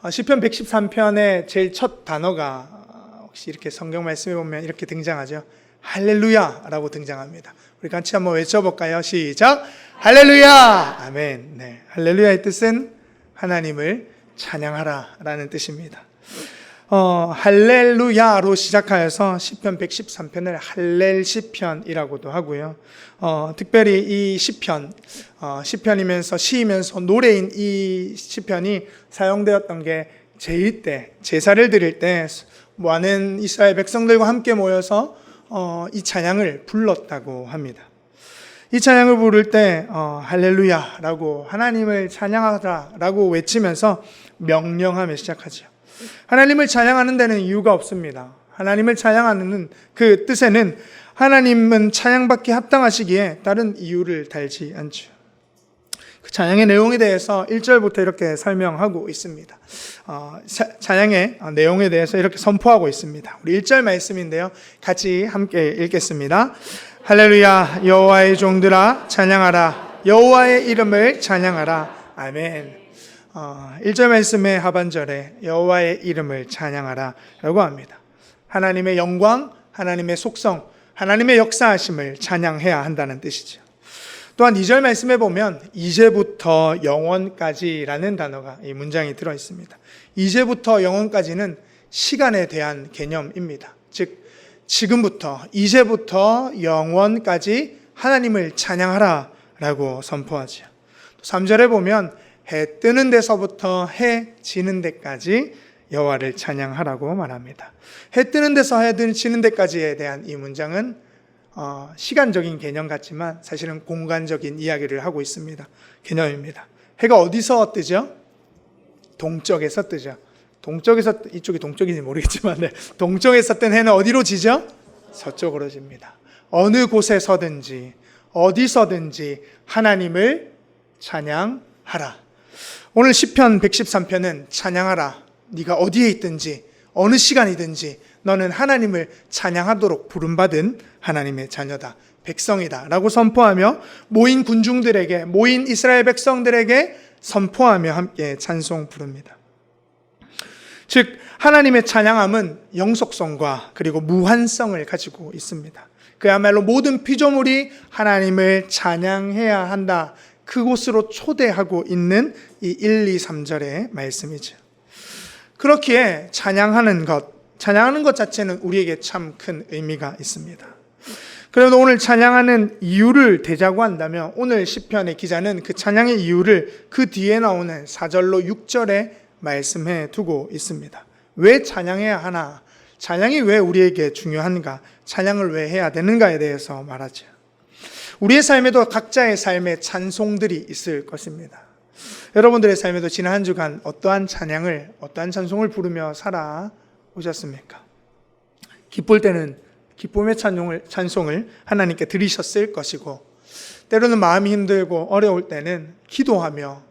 시편 113편의 제일 첫 단어가 혹시 이렇게 성경 말씀에 보면 이렇게 등장하죠. 할렐루야라고 등장합니다. 우리 같이 한번 외쳐볼까요? 시작! 할렐루야! 아멘. 네, 할렐루야의 뜻은 하나님을 찬양하라 라는 뜻입니다. 할렐루야로 시작하여서 시편 113편을 할렐시편이라고도 하고요. 특별히 이 시편, 시편이면서 시이면서 노래인 이 시편이 사용되었던 게 제의 때, 제사를 드릴 때 많은 이스라엘 백성들과 함께 모여서 이 찬양을 불렀다고 합니다. 이 찬양을 부를 때 할렐루야라고 하나님을 찬양하라라고 외치면서 명령하며 시작하죠. 하나님을 찬양하는 데는 이유가 없습니다. 하나님을 찬양하는 그 뜻에는 하나님은 찬양받기 합당하시기에 다른 이유를 달지 않죠. 그 찬양의 내용에 대해서 1절부터 이렇게 설명하고 있습니다. 찬양의 내용에 대해서 이렇게 선포하고 있습니다. 우리 1절 말씀인데요. 같이 함께 읽겠습니다. 할렐루야, 여호와의 종들아 찬양하라. 여호와의 이름을 찬양하라. 아멘. 1절 말씀의 하반절에 여호와의 이름을 찬양하라 라고 합니다. 하나님의 영광, 하나님의 속성, 하나님의 역사하심을 찬양해야 한다는 뜻이죠. 또한 2절 말씀에 보면 이제부터 영원까지라는 단어가 이 문장이 들어 있습니다. 이제부터 영원까지는 시간에 대한 개념입니다. 즉 지금부터 이제부터 영원까지 하나님을 찬양하라 라고 선포하죠. 3절에 보면 해 뜨는 데서부터 해 지는 데까지 여호와를 찬양하라고 말합니다. 해 뜨는 데서 해 지는 데까지에 대한 이 문장은 시간적인 개념 같지만 사실은 공간적인 이야기를 하고 있습니다. 개념입니다. 해가 어디서 뜨죠? 동쪽에서 뜨죠. 동쪽에서, 이쪽이 동쪽인지 모르겠지만 동쪽에서 뜬 해는 어디로 지죠? 서쪽으로 집니다. 어느 곳에 서든지 어디서든지 하나님을 찬양하라. 오늘 시편 113편은 찬양하라. 네가 어디에 있든지 어느 시간이든지 너는 하나님을 찬양하도록 부름받은 하나님의 자녀다, 백성이다 라고 선포하며 모인 군중들에게, 모인 이스라엘 백성들에게 선포하며 함께 찬송 부릅니다. 즉 하나님의 찬양함은 영속성과 그리고 무한성을 가지고 있습니다. 그야말로 모든 피조물이 하나님을 찬양해야 한다, 그곳으로 초대하고 있는 이 1, 2, 3절의 말씀이죠. 그렇기에 찬양하는 것 자체는 우리에게 참 큰 의미가 있습니다. 그래도 오늘 찬양하는 이유를 대자고 한다면 오늘 시편의 기자는 그 찬양의 이유를 그 뒤에 나오는 4절로 6절에 말씀해 두고 있습니다. 왜 찬양해야 하나? 찬양이 왜 우리에게 중요한가? 찬양을 왜 해야 되는가에 대해서 말하죠. 우리의 삶에도 각자의 삶에 찬송들이 있을 것입니다. 여러분들의 삶에도 지난 한 주간 어떠한 찬양을, 어떠한 찬송을 부르며 살아오셨습니까? 기쁠 때는 기쁨의 찬송을 하나님께 드리셨을 것이고, 때로는 마음이 힘들고 어려울 때는 기도하며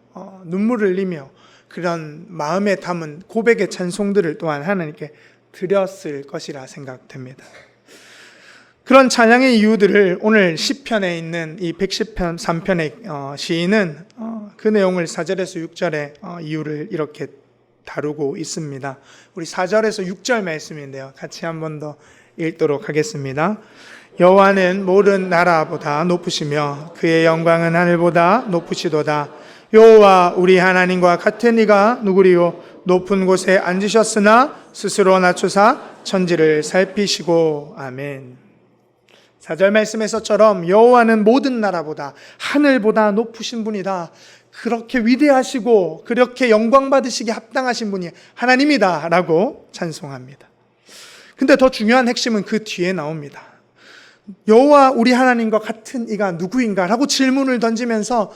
눈물을 흘리며 그런 마음에 담은 고백의 찬송들을 또한 하나님께 드렸을 것이라 생각됩니다. 그런 찬양의 이유들을 오늘 시편에 있는 이 113편의 시인은 그 내용을 4절에서 6절의 이유를 이렇게 다루고 있습니다. 우리 4절에서 6절 말씀인데요. 같이 한 번 더 읽도록 하겠습니다. 여호와는 모든 나라보다 높으시며 그의 영광은 하늘보다 높으시도다. 여호와 우리 하나님과 같은 이가 누구리요? 높은 곳에 앉으셨으나 스스로 낮추사 천지를 살피시고. 아멘. 4절 말씀에서처럼 여호와는 모든 나라보다 하늘보다 높으신 분이다. 그렇게 위대하시고 그렇게 영광 받으시기 합당하신 분이 하나님이다 라고 찬송합니다. 근데 더 중요한 핵심은 그 뒤에 나옵니다. 여호와 우리 하나님과 같은 이가 누구인가 라고 질문을 던지면서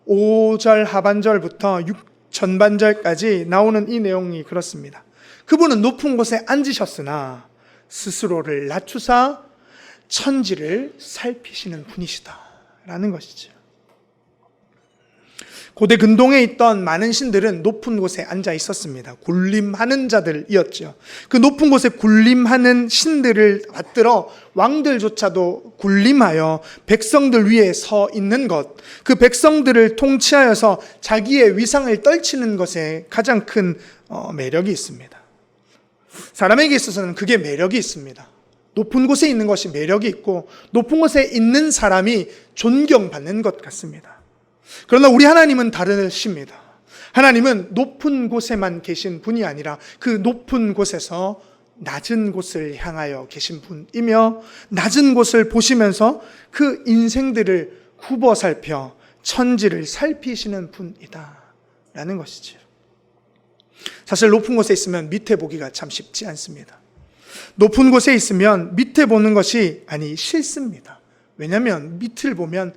5절 하반절부터 6 전반절까지 나오는 이 내용이 그렇습니다. 그분은 높은 곳에 앉으셨으나 스스로를 낮추사 천지를 살피시는 분이시다 라는 것이죠. 고대 근동에 있던 많은 신들은 높은 곳에 앉아 있었습니다. 군림하는 자들이었죠. 그 높은 곳에 군림하는 신들을 받들어 왕들조차도 군림하여 백성들 위에 서 있는 것, 그 백성들을 통치하여서 자기의 위상을 떨치는 것에 가장 큰 매력이 있습니다. 사람에게 있어서는 그게 매력이 있습니다. 높은 곳에 있는 것이 매력이 있고 높은 곳에 있는 사람이 존경받는 것 같습니다. 그러나 우리 하나님은 다르십니다. 하나님은 높은 곳에만 계신 분이 아니라 그 높은 곳에서 낮은 곳을 향하여 계신 분이며 낮은 곳을 보시면서 그 인생들을 굽어 살펴 천지를 살피시는 분이다 라는 것이지요. 사실 높은 곳에 있으면 밑에 보기가 참 쉽지 않습니다. 높은 곳에 있으면 밑에 보는 것이 싫습니다. 왜냐하면 밑을 보면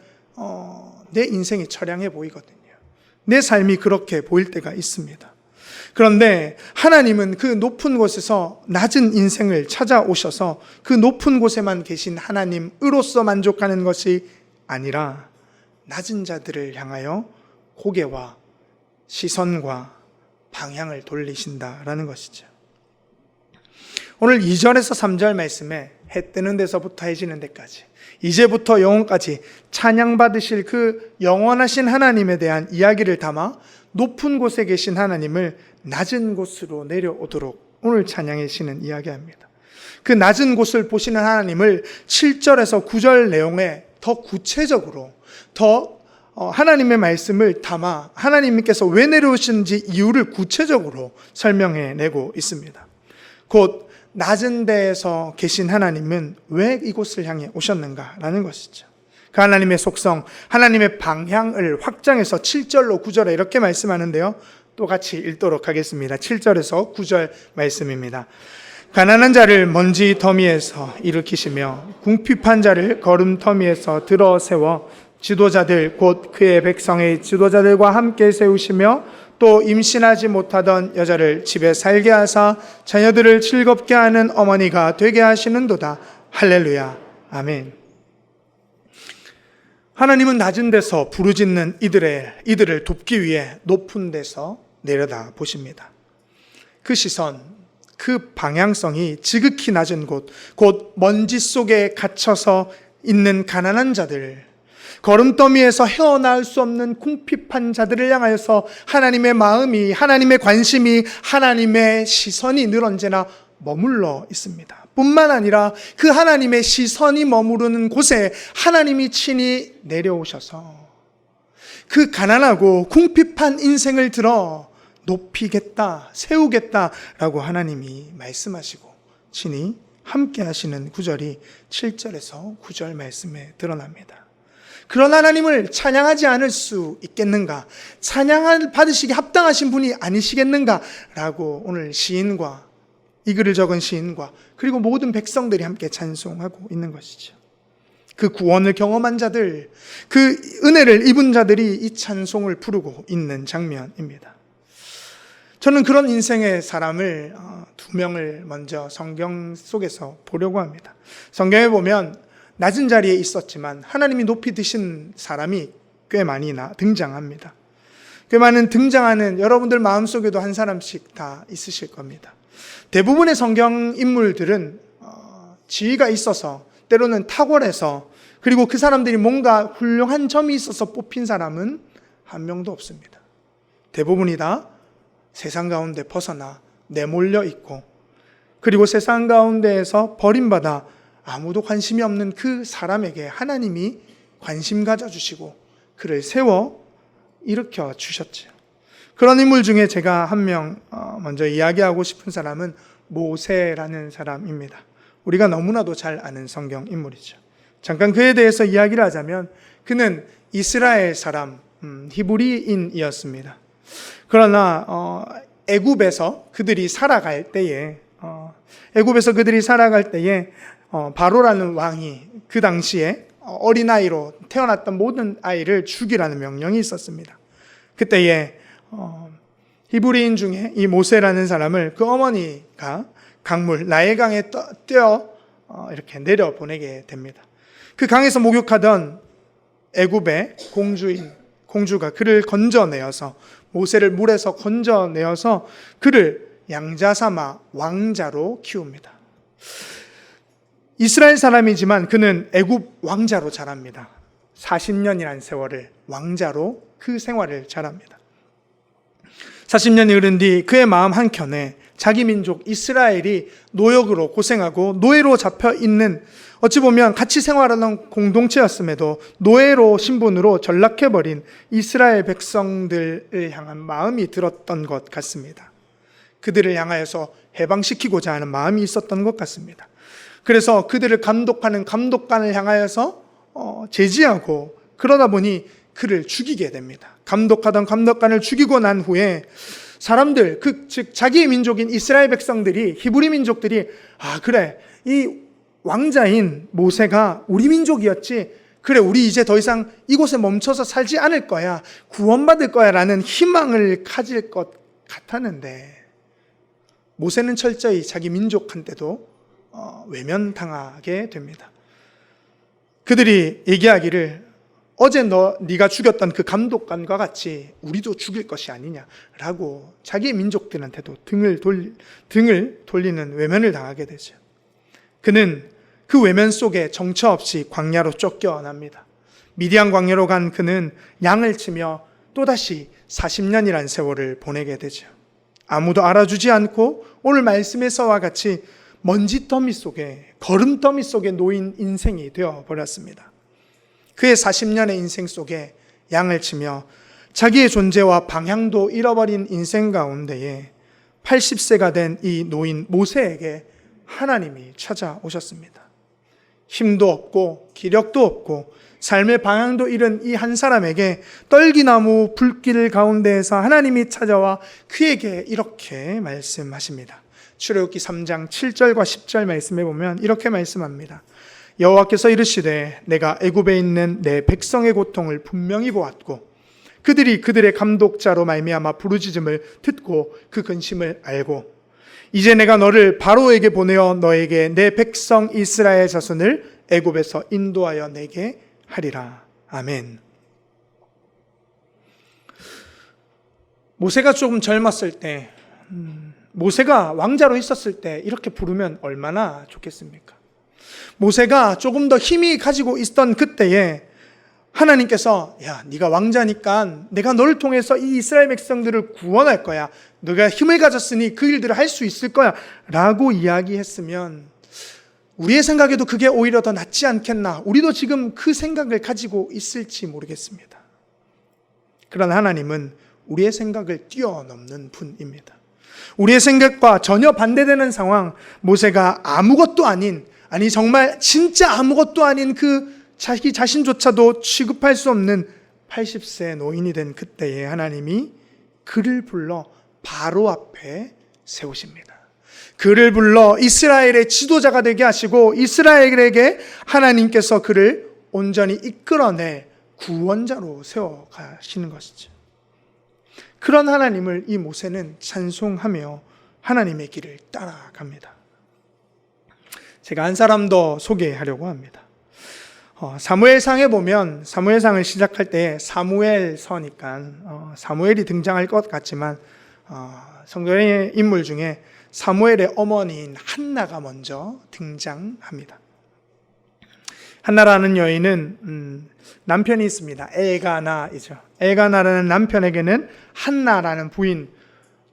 내 인생이 처량해 보이거든요. 내 삶이 그렇게 보일 때가 있습니다. 그런데 하나님은 그 높은 곳에서 낮은 인생을 찾아오셔서 그 높은 곳에만 계신 하나님으로서 만족하는 것이 아니라 낮은 자들을 향하여 고개와 시선과 방향을 돌리신다라는 것이죠. 오늘 2절에서 3절 말씀에 해 뜨는 데서부터 해 지는 데까지 이제부터 영원까지 찬양받으실 그 영원하신 하나님에 대한 이야기를 담아 높은 곳에 계신 하나님을 낮은 곳으로 내려오도록 오늘 찬양하시는 이야기합니다. 그 낮은 곳을 보시는 하나님을 7절에서 9절 내용에 더 구체적으로 더 하나님의 말씀을 담아 하나님께서 왜 내려오시는지 이유를 구체적으로 설명해 내고 있습니다. 곧 낮은 데에서 계신 하나님은 왜 이곳을 향해 오셨는가라는 것이죠. 그 하나님의 속성, 하나님의 방향을 확장해서 7절로 9절에 이렇게 말씀하는데요. 또 같이 읽도록 하겠습니다. 7절에서 9절 말씀입니다. 가난한 자를 먼지 더미에서 일으키시며 궁핍한 자를 거름더미에서 들어 세워 지도자들 곧 그의 백성의 지도자들과 함께 세우시며 또 임신하지 못하던 여자를 집에 살게 하사 자녀들을 즐겁게 하는 어머니가 되게 하시는도다. 할렐루야. 아멘. 하나님은 낮은 데서 부르짖는 이들을 돕기 위해 높은 데서 내려다 보십니다. 그 시선, 그 방향성이 지극히 낮은 곳, 곧 먼지 속에 갇혀서 있는 가난한 자들, 거름더미에서 헤어나올 수 없는 궁핍한 자들을 향하여서 하나님의 마음이, 하나님의 관심이, 하나님의 시선이 늘 언제나 머물러 있습니다. 뿐만 아니라 그 하나님의 시선이 머무르는 곳에 하나님이 친히 내려오셔서 그 가난하고 궁핍한 인생을 들어 높이겠다, 세우겠다라고 하나님이 말씀하시고 친히 함께 하시는 구절이 7절에서 9절 말씀에 드러납니다. 그런 하나님을 찬양하지 않을 수 있겠는가? 찬양을 받으시기 합당하신 분이 아니시겠는가? 라고 오늘 시인과 이 글을 적은 시인과 그리고 모든 백성들이 함께 찬송하고 있는 것이죠. 그 구원을 경험한 자들, 그 은혜를 입은 자들이 이 찬송을 부르고 있는 장면입니다. 저는 그런 인생의 사람을 두 명을 먼저 성경 속에서 보려고 합니다. 성경에 보면 낮은 자리에 있었지만 하나님이 높이 드신 사람이 꽤 많이 등장합니다. 꽤 많은 등장하는 여러분들 마음속에도 한 사람씩 다 있으실 겁니다. 대부분의 성경 인물들은 지위가 있어서 때로는 탁월해서 그리고 그 사람들이 뭔가 훌륭한 점이 있어서 뽑힌 사람은 한 명도 없습니다. 대부분이 다 세상 가운데 벗어나 내몰려 있고 그리고 세상 가운데에서 버림받아 아무도 관심이 없는 그 사람에게 하나님이 관심 가져주시고 그를 세워 일으켜 주셨죠. 그런 인물 중에 제가 한 명 먼저 이야기하고 싶은 사람은 모세라는 사람입니다. 우리가 너무나도 잘 아는 성경 인물이죠. 잠깐 그에 대해서 이야기를 하자면 그는 이스라엘 사람 히브리인이었습니다. 그러나 애굽에서 그들이 살아갈 때에 바로라는 왕이 그 당시에 어린아이로 태어났던 모든 아이를 죽이라는 명령이 있었습니다. 그때에 히브리인 중에 이 모세라는 사람을 그 어머니가 강물 나일강에 떼어 이렇게 내려보내게 됩니다. 그 강에서 목욕하던 애굽의 공주인 공주가 그를 건져내어서, 모세를 물에서 건져내어서 그를 양자 삼아 왕자로 키웁니다. 이스라엘 사람이지만 그는 애굽 왕자로 자랍니다. 40년이라는 세월을 왕자로 그 생활을 잘합니다. 40년이 흐른 뒤 그의 마음 한켠에 자기 민족 이스라엘이 노역으로 고생하고 노예로 잡혀 있는, 어찌 보면 같이 생활하는 공동체였음에도 노예로 신분으로 전락해버린 이스라엘 백성들을 향한 마음이 들었던 것 같습니다. 그들을 향하여서 해방시키고자 하는 마음이 있었던 것 같습니다. 그래서 그들을 감독하는 감독관을 향하여서 제지하고, 그러다 보니 그를 죽이게 됩니다. 감독하던 감독관을 죽이고 난 후에 사람들, 즉 자기의 민족인 이스라엘 백성들이, 히브리 민족들이, 그래, 이 왕자인 모세가 우리 민족이었지, 그래, 우리 이제 더 이상 이곳에 멈춰서 살지 않을 거야, 구원받을 거야 라는 희망을 가질 것 같았는데, 모세는 철저히 자기 민족한테도 외면당하게 됩니다. 그들이 얘기하기를, 어제 네가 죽였던 그 감독관과 같이 우리도 죽일 것이 아니냐라고 자기 민족들한테도 등을 돌리는 외면을 당하게 되죠. 그는 그 외면 속에 정처 없이 광야로 쫓겨납니다. 미디안 광야로 간 그는 양을 치며 또다시 40년이라는 세월을 보내게 되죠. 아무도 알아주지 않고 오늘 말씀에서와 같이 먼지더미 속에, 거름더미 속에 놓인 인생이 되어버렸습니다. 그의 40년의 인생 속에 양을 치며 자기의 존재와 방향도 잃어버린 인생 가운데에 80세가 된 이 노인 모세에게 하나님이 찾아오셨습니다. 힘도 없고 기력도 없고 삶의 방향도 잃은 이 한 사람에게 떨기나무 불길 가운데에서 하나님이 찾아와 그에게 이렇게 말씀하십니다. 출애굽기 3장 7절과 10절 말씀해 보면 이렇게 말씀합니다. 여호와께서 이르시되 내가 애굽에 있는 내 백성의 고통을 분명히 보았고 그들이 그들의 감독자로 말미암아 부르짖음을 듣고 그 근심을 알고 이제 내가 너를 바로에게 보내어 너에게 내 백성 이스라엘 자손을 애굽에서 인도하여 내게 하리라. 아멘. 모세가 조금 젊었을 때, 모세가 왕자로 있었을 때 이렇게 부르면 얼마나 좋겠습니까? 모세가 조금 더 힘이 가지고 있던 그때에 하나님께서 야, 네가 왕자니까 내가 너를 통해서 이 이스라엘 백성들을 구원할 거야. 너가 힘을 가졌으니 그 일들을 할 수 있을 거야 라고 이야기했으면 우리의 생각에도 그게 오히려 더 낫지 않겠나. 우리도 지금 그 생각을 가지고 있을지 모르겠습니다. 그러나 하나님은 우리의 생각을 뛰어넘는 분입니다. 우리의 생각과 전혀 반대되는 상황, 모세가 아무것도 아닌, 아니 정말 진짜 아무것도 아닌 그 자기 자신조차도 취급할 수 없는 80세 노인이 된 그때에 하나님이 그를 불러 바로 앞에 세우십니다. 그를 불러 이스라엘의 지도자가 되게 하시고 이스라엘에게 하나님께서 그를 온전히 이끌어내 구원자로 세워가시는 것이죠. 그런 하나님을 이 모세는 찬송하며 하나님의 길을 따라갑니다. 제가 한 사람 더 소개하려고 합니다. 사무엘상에 보면 사무엘상을 시작할 때 사무엘서니까 사무엘이 등장할 것 같지만 성경의 인물 중에 사무엘의 어머니인 한나가 먼저 등장합니다. 한나라는 여인은 남편이 있습니다. 엘가나이죠. 엘가나라는 남편에게는 한나라는 부인,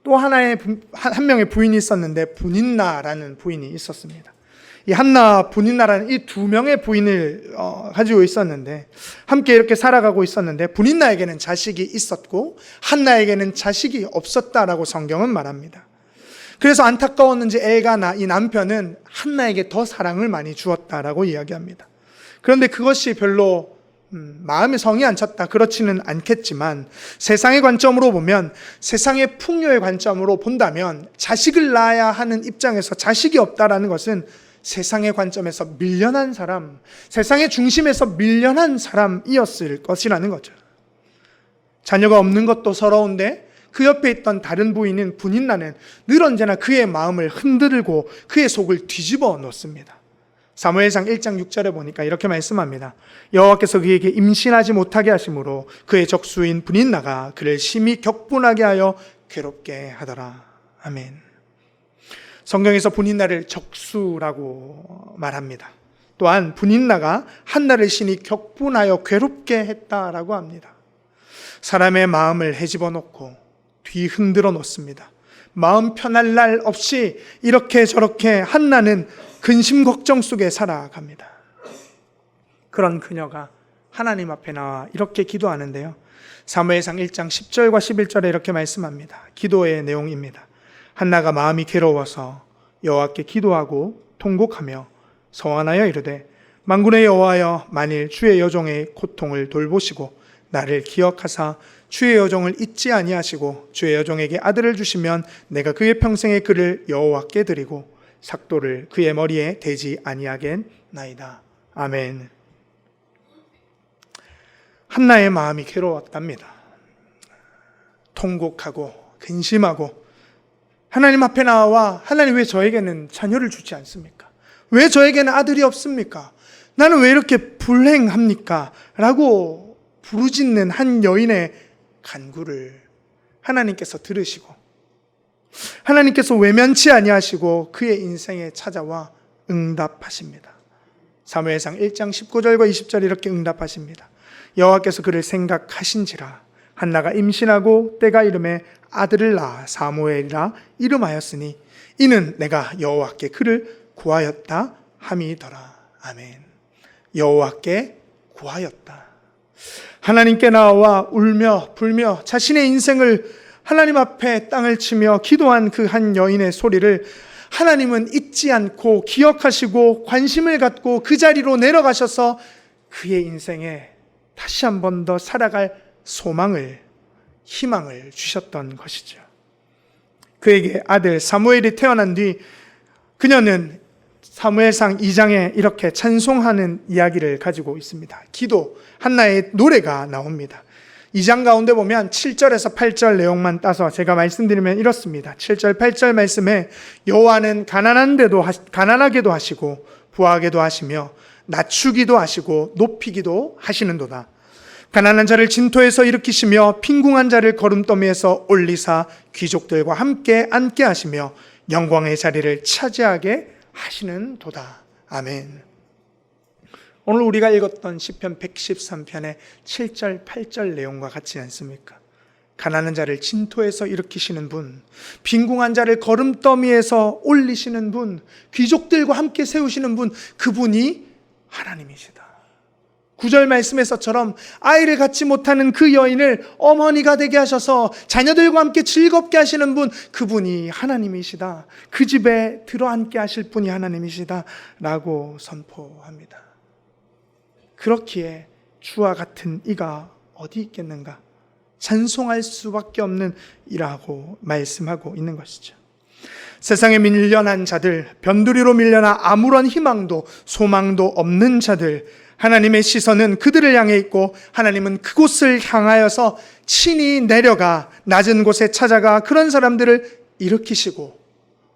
또 한 명의 부인이 있었는데 분인나라는 부인이 있었습니다. 이 한나, 분인나라는 이 두 명의 부인을 가지고 있었는데 함께 이렇게 살아가고 있었는데 분인나에게는 자식이 있었고 한나에게는 자식이 없었다라고 성경은 말합니다. 그래서 안타까웠는지 엘가나, 이 남편은 한나에게 더 사랑을 많이 주었다라고 이야기합니다. 그런데 그것이 별로 마음에 성이 안 찼다, 그렇지는 않겠지만 세상의 관점으로 보면, 세상의 풍요의 관점으로 본다면 자식을 낳아야 하는 입장에서 자식이 없다라는 것은 세상의 관점에서 밀려난 사람, 세상의 중심에서 밀려난 사람이었을 것이라는 거죠. 자녀가 없는 것도 서러운데 그 옆에 있던 다른 부인인 분인나는 늘 언제나 그의 마음을 흔들고 그의 속을 뒤집어 놓습니다. 사무엘상 1장 6절에 보니까 이렇게 말씀합니다. 여호와께서 그에게 임신하지 못하게 하심으로 그의 적수인 분인나가 그를 심히 격분하게 하여 괴롭게 하더라. 아멘. 성경에서 분인나를 적수라고 말합니다. 또한 분인나가 한나를 신이 격분하여 괴롭게 했다라고 합니다. 사람의 마음을 헤집어 놓고 뒤 흔들어 놓습니다. 마음 편할 날 없이 이렇게 저렇게 한나는 근심 걱정 속에 살아갑니다. 그런 그녀가 하나님 앞에 나와 이렇게 기도하는데요. 사무엘상 1장 10절과 11절에 이렇게 말씀합니다. 기도의 내용입니다. 한나가 마음이 괴로워서 여호와께 기도하고 통곡하며 서원하여 이르되 만군의 여호와여, 만일 주의 여종의 고통을 돌보시고 나를 기억하사 주의 여종을 잊지 아니하시고 주의 여종에게 아들을 주시면 내가 그의 평생의 그를 여호와께 드리고 삭도를 그의 머리에 대지 아니하겠나이다. 아멘. 한나의 마음이 괴로웠답니다. 통곡하고 근심하고 하나님 앞에 나와 하나님, 왜 저에게는 자녀를 주지 않습니까? 왜 저에게는 아들이 없습니까? 나는 왜 이렇게 불행합니까? 라고 부르짖는 한 여인의 간구를 하나님께서 들으시고 하나님께서 외면치 아니하시고 그의 인생에 찾아와 응답하십니다. 사무엘상 1장 19절과 20절 이렇게 응답하십니다. 여호와께서 그를 생각하신지라 한나가 임신하고 때가 이름에 아들을 낳아 사무엘이라 이름하였으니 이는 내가 여호와께 그를 구하였다 함이더라. 아멘. 여호와께 구하였다. 하나님께 나와 울며 불며 자신의 인생을 하나님 앞에 땅을 치며 기도한 그 한 여인의 소리를 하나님은 잊지 않고 기억하시고 관심을 갖고 그 자리로 내려가셔서 그의 인생에 다시 한 번 더 살아갈 소망을, 희망을 주셨던 것이죠. 그에게 아들 사무엘이 태어난 뒤 그녀는 사무엘상 2장에 이렇게 찬송하는 이야기를 가지고 있습니다. 기도, 한나의 노래가 나옵니다. 2장 가운데 보면 7절에서 8절 내용만 따서 제가 말씀드리면 이렇습니다. 7절, 8절 말씀에 여호와는 가난하게도 하시고 부하게도 하시며 낮추기도 하시고 높이기도 하시는도다. 가난한 자를 진토에서 일으키시며 빈궁한 자를 거름더미에서 올리사 귀족들과 함께 앉게 하시며 영광의 자리를 차지하게 하시는도다. 아멘. 오늘 우리가 읽었던 시편 113편의 7절, 8절 내용과 같지 않습니까? 가난한 자를 진토에서 일으키시는 분, 빈궁한 자를 거름더미에서 올리시는 분, 귀족들과 함께 세우시는 분, 그분이 하나님이시다. 9절 말씀에서처럼 아이를 갖지 못하는 그 여인을 어머니가 되게 하셔서 자녀들과 함께 즐겁게 하시는 분, 그분이 하나님이시다. 그 집에 들어앉게 하실 분이 하나님이시다 라고 선포합니다. 그렇기에 주와 같은 이가 어디 있겠는가? 찬송할 수밖에 없는 이라고 말씀하고 있는 것이죠. 세상에 밀려난 자들, 변두리로 밀려나 아무런 희망도 소망도 없는 자들, 하나님의 시선은 그들을 향해 있고 하나님은 그곳을 향하여서 친히 내려가 낮은 곳에 찾아가 그런 사람들을 일으키시고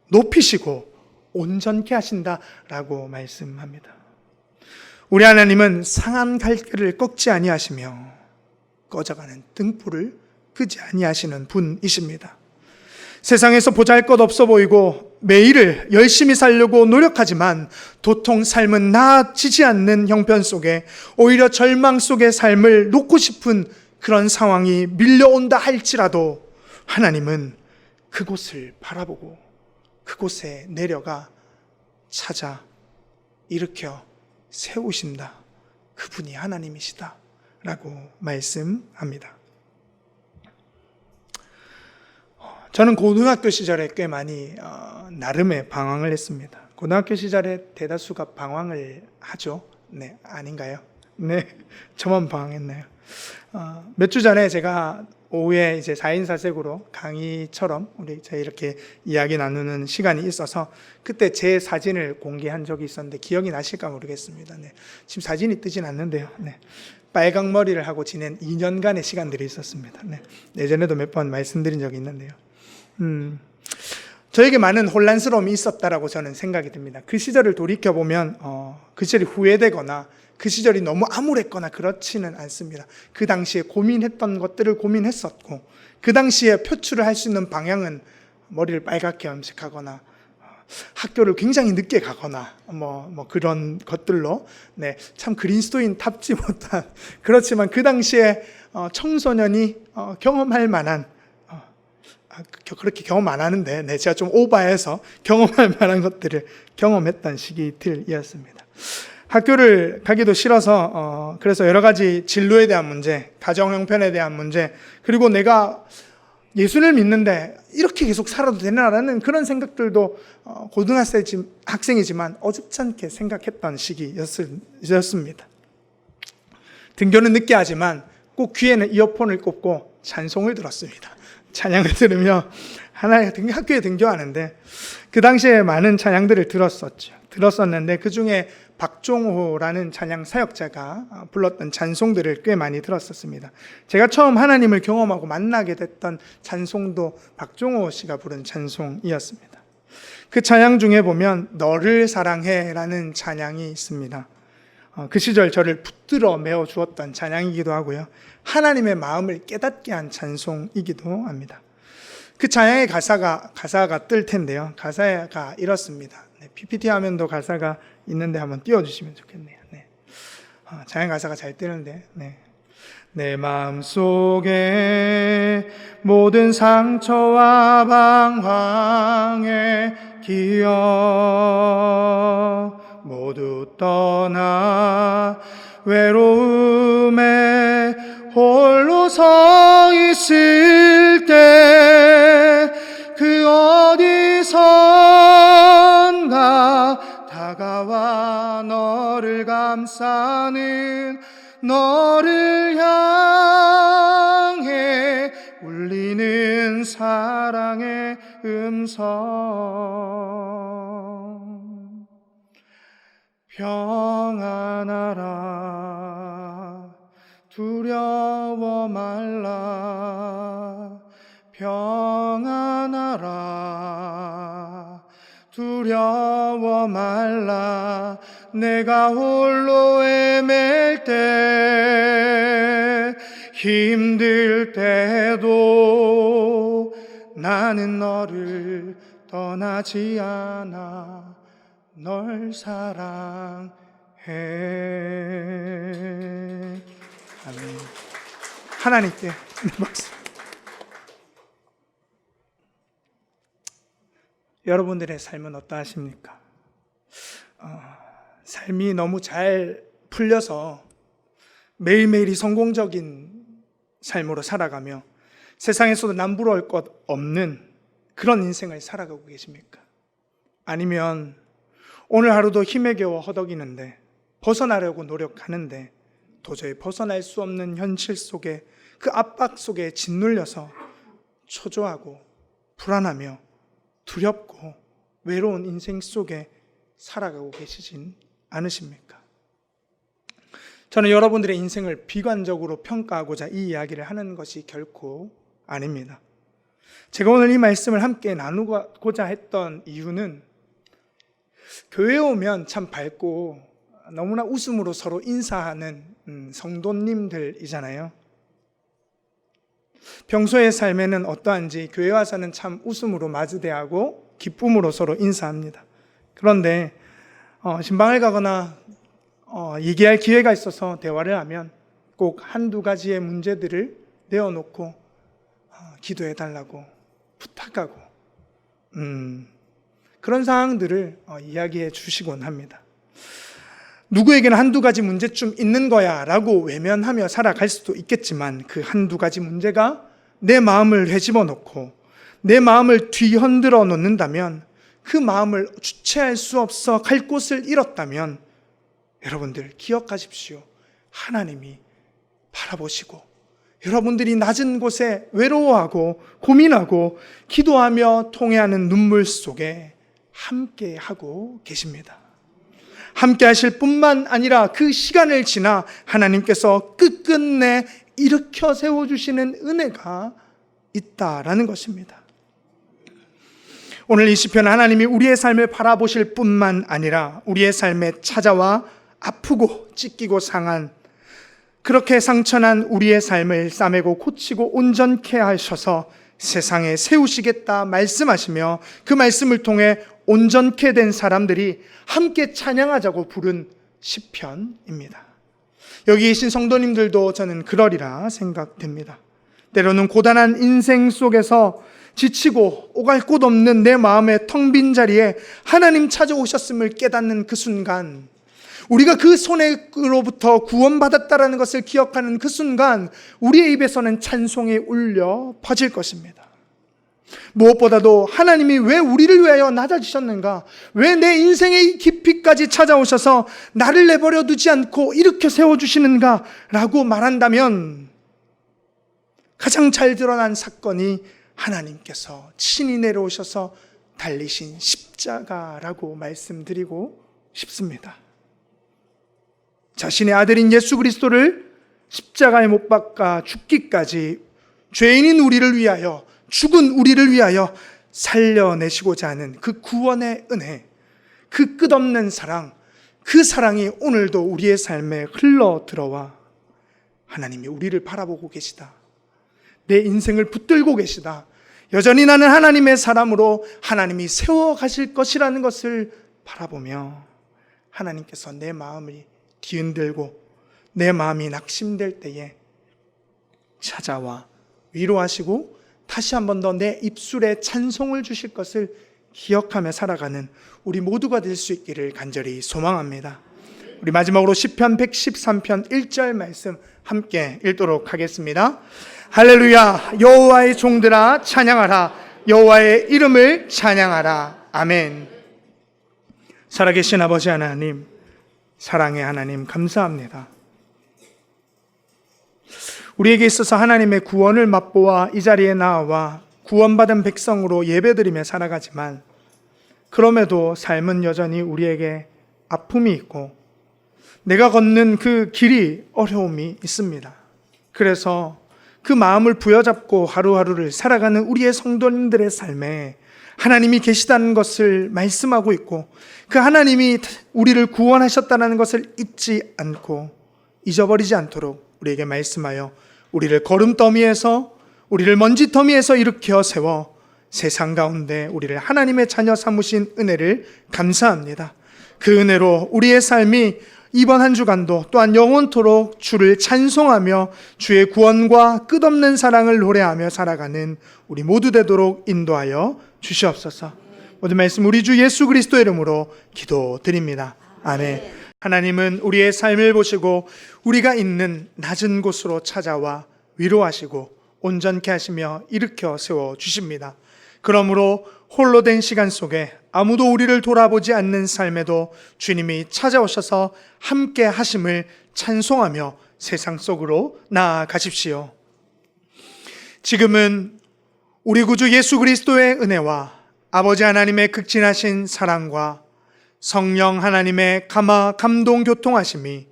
높이시고 온전케 하신다라고 말씀합니다. 우리 하나님은 상한 갈대를 꺾지 아니하시며 꺼져가는 등불을 끄지 아니하시는 분이십니다. 세상에서 보잘것없어 보이고 매일을 열심히 살려고 노력하지만 도통 삶은 나아지지 않는 형편 속에 오히려 절망 속의 삶을 놓고 싶은 그런 상황이 밀려온다 할지라도 하나님은 그곳을 바라보고 그곳에 내려가 찾아 일으켜 세우신다. 그분이 하나님이시다 라고 말씀합니다. 저는 고등학교 시절에 꽤 많이 나름의 방황을 했습니다. 고등학교 시절에 대다수가 방황을 하죠. 네, 아닌가요? 네, 저만 방황했나요? 몇 주 전에 제가 오후에 이제 4인 4색으로 강의처럼 우리 제가 이렇게 이야기 나누는 시간이 있어서 그때 제 사진을 공개한 적이 있었는데 기억이 나실까 모르겠습니다. 네, 지금 사진이 뜨진 않는데요. 네, 빨강 머리를 하고 지낸 2년간의 시간들이 있었습니다. 네, 예전에도 몇 번 말씀드린 적이 있는데요. 저에게 많은 혼란스러움이 있었다라고 저는 생각이 듭니다. 그 시절을 돌이켜보면 그 시절이 후회되거나 그 시절이 너무 암울했거나 그렇지는 않습니다. 그 당시에 고민했던 것들을 고민했었고, 그 당시에 표출을 할 수 있는 방향은 머리를 빨갛게 염색하거나 학교를 굉장히 늦게 가거나 그런 것들로 참 그리스도인답지 못한, 그렇지만 그 당시에 청소년이 경험할 만한, 그렇게 경험 안 하는데 제가 좀 오버해서 경험할 만한 것들을 경험했던 시기들이었습니다. 학교를 가기도 싫어서 그래서 여러 가지 진로에 대한 문제, 가정 형편에 대한 문제, 그리고 내가 예수를 믿는데 이렇게 계속 살아도 되나라는 그런 생각들도 고등학생이지만 어줍지 않게 생각했던 시기였습니다. 등교는 늦게 하지만 꼭 귀에는 이어폰을 꽂고 찬송을 들었습니다. 찬양을 들으며 학교에 등교하는데 그 당시에 많은 찬양들을 들었었는데 그 중에 박종호라는 찬양 사역자가 불렀던 찬송들을 꽤 많이 들었었습니다. 제가 처음 하나님을 경험하고 만나게 됐던 찬송도 박종호 씨가 부른 찬송이었습니다. 그 찬양 중에 보면 너를 사랑해라는 찬양이 있습니다. 그 시절 저를 붙들어 메워 주었던 찬양이기도 하고요. 하나님의 마음을 깨닫게 한 찬송이기도 합니다. 그 찬양의 가사가 뜰 텐데요. 가사가 이렇습니다. PPT 화면도 가사가 있는데 한번 띄워주시면 좋겠네요. 찬양 가사가 잘 뜨는데. 내 마음속에 모든 상처와 방황의 기억 모두 떠나 외로움에 홀로 서 있을 때 그 어디선가 다가와 너를 감싸는 너를 향해 울리는 사랑의 음성 평안하라 두려워 말라 평안하라 두려워 말라 내가 홀로 헤맬 때 힘들 때도 나는 너를 떠나지 않아 널 사랑해. 아멘. 하나님께 박수. 여러분들의 삶은 어떠하십니까? 삶이 너무 잘 풀려서 매일매일이 성공적인 삶으로 살아가며 세상에서도 남부러울 것 없는 그런 인생을 살아가고 계십니까? 아니면 오늘 하루도 힘에 겨워 허덕이는데 벗어나려고 노력하는데 도저히 벗어날 수 없는 현실 속에 그 압박 속에 짓눌려서 초조하고 불안하며 두렵고 외로운 인생 속에 살아가고 계시진 않으십니까? 저는 여러분들의 인생을 비관적으로 평가하고자 이 이야기를 하는 것이 결코 아닙니다. 제가 오늘 이 말씀을 함께 나누고자 했던 이유는 교회에 오면 참 밝고 너무나 웃음으로 서로 인사하는 성도님들이잖아요. 평소의 삶에는 어떠한지 교회 와서는 참 웃음으로 마주대하고 기쁨으로 서로 인사합니다. 그런데 신방을 가거나 얘기할 기회가 있어서 대화를 하면 꼭 한두 가지의 문제들을 내어놓고 기도해달라고 부탁하고 그런 상황들을 이야기해 주시곤 합니다. 누구에게는 한두 가지 문제쯤 있는 거야 라고 외면하며 살아갈 수도 있겠지만 그 한두 가지 문제가 내 마음을 헤집어 놓고 내 마음을 뒤흔들어 놓는다면 그 마음을 주체할 수 없어 갈 곳을 잃었다면 여러분들 기억하십시오. 하나님이 바라보시고 여러분들이 낮은 곳에 외로워하고 고민하고 기도하며 통회하는 눈물 속에 함께하고 계십니다. 함께 하실 뿐만 아니라 그 시간을 지나 하나님께서 끝끝내 일으켜 세워주시는 은혜가 있다라는 것입니다. 오늘 이 시편은 하나님이 우리의 삶을 바라보실 뿐만 아니라 우리의 삶에 찾아와 아프고 찢기고 상한, 그렇게 상처난 우리의 삶을 싸매고 고치고 온전케 하셔서 세상에 세우시겠다 말씀하시며, 그 말씀을 통해 온전케 된 사람들이 함께 찬양하자고 부른 시편입니다. 여기 계신 성도님들도 저는 그러리라 생각됩니다. 때로는 고단한 인생 속에서 지치고 오갈 곳 없는 내 마음의 텅 빈 자리에 하나님 찾아오셨음을 깨닫는 그 순간, 우리가 그 손으로부터 구원받았다라는 것을 기억하는 그 순간 우리의 입에서는 찬송이 울려 퍼질 것입니다. 무엇보다도 하나님이 왜 우리를 위하여 낮아지셨는가, 왜 내 인생의 깊이까지 찾아오셔서 나를 내버려 두지 않고 일으켜 세워주시는가 라고 말한다면, 가장 잘 드러난 사건이 하나님께서 친히 내려오셔서 달리신 십자가라고 말씀드리고 싶습니다. 자신의 아들인 예수 그리스도를 십자가에 못 박아 죽기까지 죄인인 우리를 위하여, 죽은 우리를 위하여 살려내시고자 하는 그 구원의 은혜, 그 끝없는 사랑, 그 사랑이 오늘도 우리의 삶에 흘러 들어와 하나님이 우리를 바라보고 계시다, 내 인생을 붙들고 계시다, 여전히 나는 하나님의 사람으로 하나님이 세워가실 것이라는 것을 바라보며 하나님께서 내 마음이 뒤흔들고 내 마음이 낙심될 때에 찾아와 위로하시고 다시 한 번 더 내 입술에 찬송을 주실 것을 기억하며 살아가는 우리 모두가 될 수 있기를 간절히 소망합니다. 우리 마지막으로 시편 113편 1절 말씀 함께 읽도록 하겠습니다. 할렐루야, 여호와의 종들아 찬양하라, 여호와의 이름을 찬양하라. 아멘. 살아계신 아버지 하나님, 사랑의 하나님, 감사합니다. 우리에게 있어서 하나님의 구원을 맛보아 이 자리에 나와 구원받은 백성으로 예배드리며 살아가지만, 그럼에도 삶은 여전히 우리에게 아픔이 있고 내가 걷는 그 길이 어려움이 있습니다. 그래서 그 마음을 부여잡고 하루하루를 살아가는 우리의 성도님들의 삶에 하나님이 계시다는 것을 말씀하고 있고, 그 하나님이 우리를 구원하셨다는 것을 잊지 않고 잊어버리지 않도록 우리에게 말씀하여 우리를 거름더미에서, 우리를 먼지더미에서 일으켜 세워 세상 가운데 우리를 하나님의 자녀 삼으신 은혜를 감사합니다. 그 은혜로 우리의 삶이 이번 한 주간도 또한 영원토록 주를 찬송하며 주의 구원과 끝없는 사랑을 노래하며 살아가는 우리 모두 되도록 인도하여 주시옵소서. 모든 말씀 우리 주 예수 그리스도 이름으로 기도드립니다. 아멘. 하나님은 우리의 삶을 보시고 우리가 있는 낮은 곳으로 찾아와 위로하시고 온전케 하시며 일으켜 세워 주십니다. 그러므로 홀로 된 시간 속에 아무도 우리를 돌아보지 않는 삶에도 주님이 찾아오셔서 함께 하심을 찬송하며 세상 속으로 나아가십시오. 지금은 우리 구주 예수 그리스도의 은혜와 아버지 하나님의 극진하신 사랑과 성령 하나님의 감동 교통하심이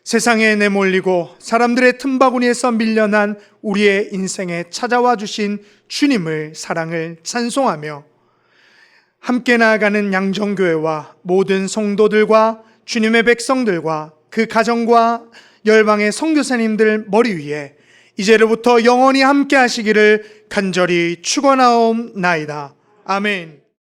세상에 내몰리고 사람들의 틈바구니에서 밀려난 우리의 인생에 찾아와 주신 주님을 사랑을 찬송하며 함께 나아가는 양정교회와 모든 성도들과 주님의 백성들과 그 가정과 열방의 선교사님들 머리 위에 이제로부터 영원히 함께 하시기를 간절히 축원하옵나이다. 아멘.